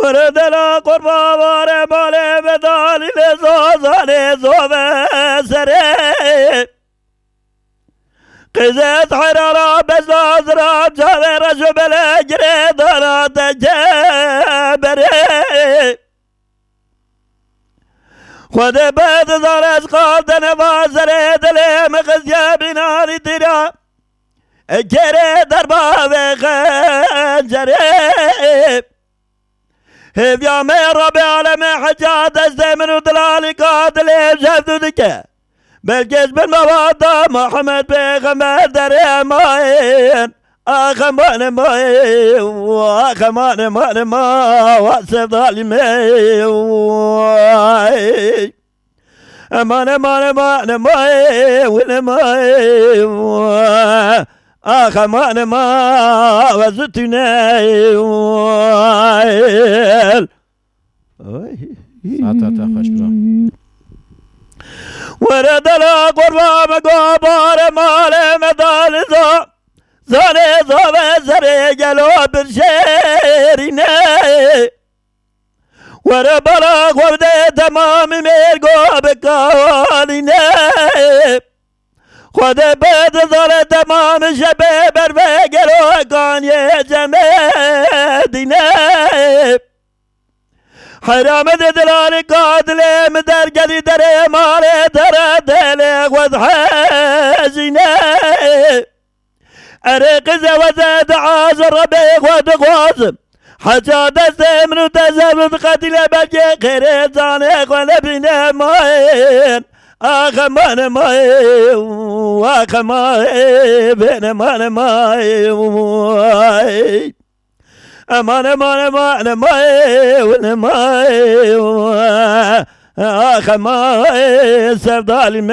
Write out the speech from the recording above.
ورد لا قربا وار مال بدال لزوزان زوبه سره قزت حرارة بزاز را جاوه رجو بله گره دارات جبره خود بد دارش قادن وازره دل مغزیا بیناری دیرا گره در باب خنجره هفیا من رب عالم حجاد از من و دلالی قادل جفدو دکه بلکه بن موادا محمد پیغمبر در اماین آخمان مای آخمان مان ما واسف ظالمی امان مان مان مای ون مای آخمان ما وزتنی ساعت خوش برام ورد لا قربا مقابار مال مدال زانه زوه زره گلو برشیرینه ور بلا خورده تمام میرگو بکالینه خود بد زاره تمام شبه بر و گلو کانی جمع دینه حرام دلال قادل مدر گلی در مال در دل خود حزینه ارقز وزد عازر ربي خود خوازم حجا دست منو تزبط قتل بلکه خير زانه خود بینه ماین آخمان ماین آخمان بین مان ماین امان امان امان امان امان آخ ما سردال می